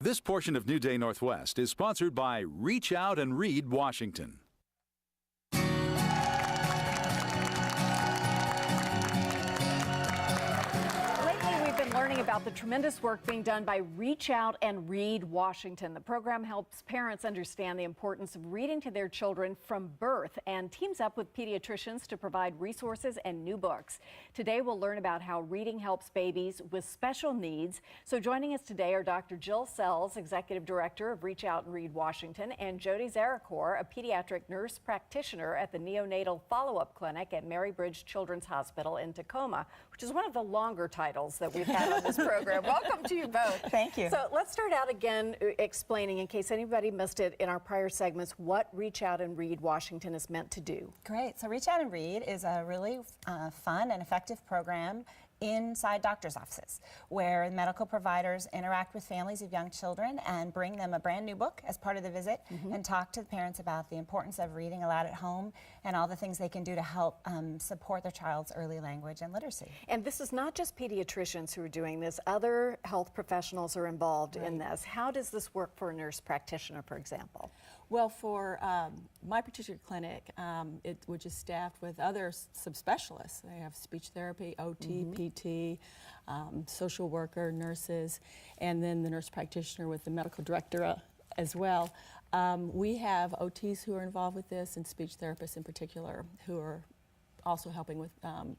This portion of New Day Northwest is sponsored by Reach Out and Read Washington. Learning about the tremendous work being done by Reach Out and Read Washington. The program helps parents understand the importance of reading to their children from birth and teams up with pediatricians to provide resources and new books. Today we'll learn about how reading helps babies with special needs. So joining us today are Dr. Jill Sells, Executive Director of Reach Out and Read Washington, and Jody Zarakor, a pediatric nurse practitioner at the Neonatal Follow-Up Clinic at Mary Bridge Children's Hospital in Tacoma, which is one of the longer titles that we've had on this program. Welcome to you both. Thank you. So let's start out again explaining, in case anybody missed it in our prior segments, what Reach Out and Read Washington is meant to do. Great. So Reach Out and Read is a really fun and effective program inside doctors' offices, where medical providers interact with families of young children and bring them a brand new book as part of the visit and talk to the parents about the importance of reading aloud at home and all the things they can do to help support their child's early language and literacy. And this is not just pediatricians who are doing this. Other health professionals are involved in this. How does this work for a nurse practitioner, for example? Well, for my particular clinic, which is staffed with other subspecialists, they have speech therapy, OT, PT, social worker, nurses, and then the nurse practitioner with the medical director as well. We have OTs who are involved with this and speech therapists in particular who are also helping with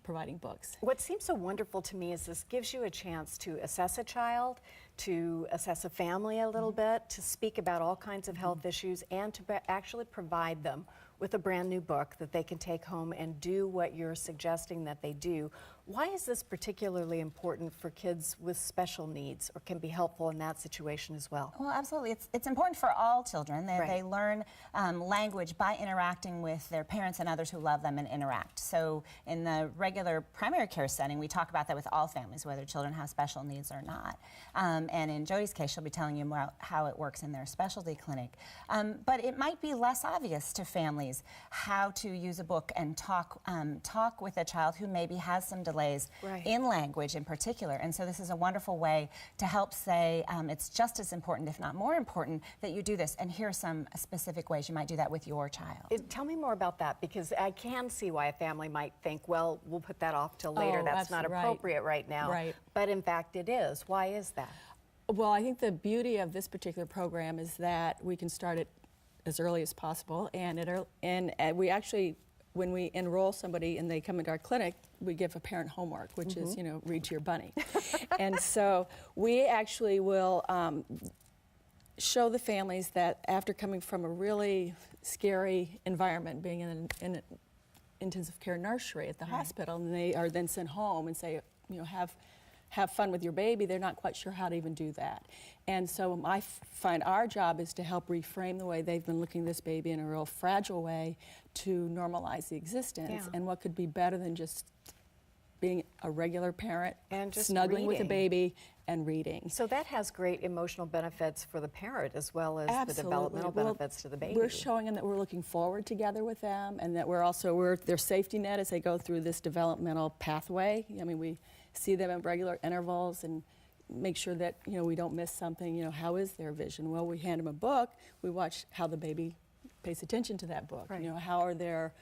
providing books. What seems so wonderful to me is this gives you a chance to assess a child, to assess a family a little bit, to speak about all kinds of health issues, and to actually provide them with a brand new book that they can take home and do what you're suggesting that they do. Why is this particularly important for kids with special needs, or can be helpful in that situation as well? Well, absolutely. It's important for all children. They learn language by interacting with their parents and others who love them and interact. So in the regular primary care setting, we talk about that with all families, whether children have special needs or not. And in Jody's case, she'll be telling you about how it works in their specialty clinic. But it might be less obvious to families how to use a book and talk with a child who maybe has some delays in language in particular. And so this is a wonderful way to help say it's just as important, if not more important, that you do this. And here are some specific ways you might do that with your child. Tell me more about that, because I can see why a family might think, well, we'll put that off till later. That's not appropriate right now. But in fact, it is. Why is that? Well, I think the beauty of this particular program is that we can start it as early as possible, and we actually, when we enroll somebody and they come into our clinic, we give a parent homework, which is, read to your bunny. And so we actually will show the families that after coming from a really scary environment, being in an intensive care nursery at the hospital, and they are then sent home and say, have fun with your baby, they're not quite sure how to even do that. And so I find our job is to help reframe the way they've been looking at this baby in a real fragile way to normalize the existence. And what could be better than just being a regular parent and just snuggling with a baby and reading. So that has great emotional benefits for the parent as well as the developmental benefits to the baby. We're showing them that we're looking forward together with them, and that we're their safety net as they go through this developmental pathway. I mean, we see them at regular intervals and make sure that we don't miss something. How is their vision? Well, we hand them a book. We watch how the baby pays attention to that book. How are their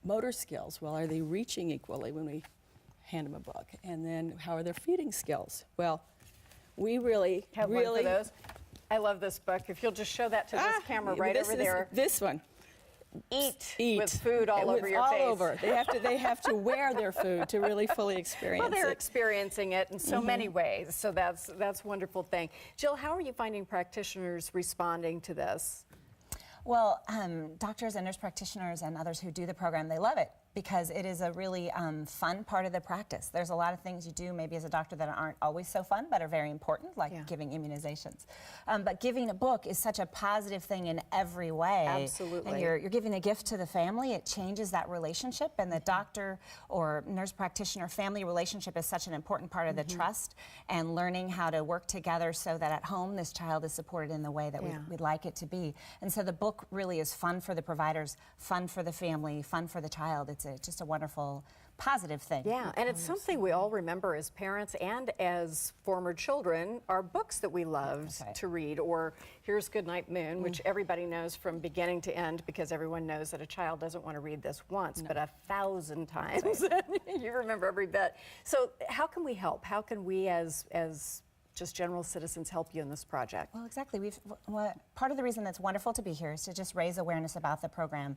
motor skills? Well, are they reaching equally when we hand them a book? And then how are their feeding skills? Well, we really have one for those. I love this book. If you'll just show that to this camera over there. This one. Eat with food all over your face. All over. They have to wear their food to really fully experience it. Well, they're experiencing it in so many ways, so that's a wonderful thing. Jill, how are you finding practitioners responding to this? Well, doctors and nurse practitioners and others who do the program, they love it because it is a really fun part of the practice. There's a lot of things you do maybe as a doctor that aren't always so fun but are very important, like giving immunizations. But giving a book is such a positive thing in every way. Absolutely. And you're giving a gift to the family. It changes that relationship, and the doctor or nurse practitioner family relationship is such an important part of the trust and learning how to work together so that at home this child is supported in the way that we'd like it to be. And so the book really is fun for the providers, fun for the family, fun for the child. It's just a wonderful positive thing. Yeah, and it's something we all remember as parents and as former children, are books that we loved to read, or Here's Goodnight Moon, which everybody knows from beginning to end, because everyone knows that a child doesn't want to read this once, but 1,000 times. You remember every bit. So how can we help? How can we as just general citizens help you in this project? Well, exactly. Part of the reason that's wonderful to be here is to just raise awareness about the program.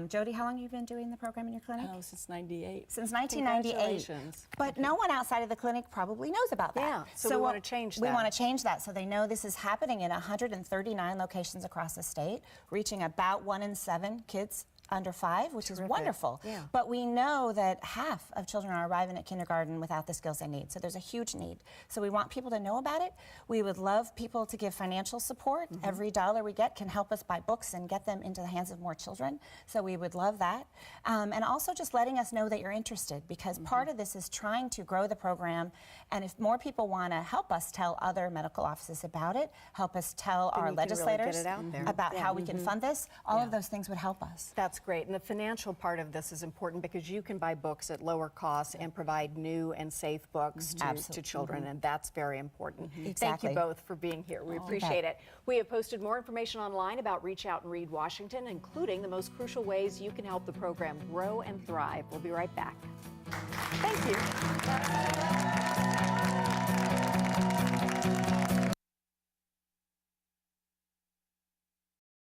Jody, how long have you been doing the program in your clinic? Oh, since '98. Since 1998. Congratulations. But no one outside of the clinic probably knows about that. Yeah, so we want to change that. We want to change that so they know this is happening in 139 locations across the state, reaching about 1 in 7 kids under 5, which is wonderful. Yeah. But we know that half of children are arriving at kindergarten without the skills they need. So there's a huge need. So we want people to know about it. We would love people to give financial support. Every dollar we get can help us buy books and get them into the hands of more children. So we would love that. And also just letting us know that you're interested, because part of this is trying to grow the program. And if more people want to help us tell other medical offices about it, help us tell our you can really get legislators it out there. about how we can fund this, all of those things would help us. That's great. And the financial part of this is important because you can buy books at lower costs and provide new and safe books to children, and that's very important. Thank Exactly. you both for being here. We appreciate it. We have posted more information online about Reach Out and Read Washington, including the most crucial ways you can help the program grow and thrive. We'll be right back. Thank you.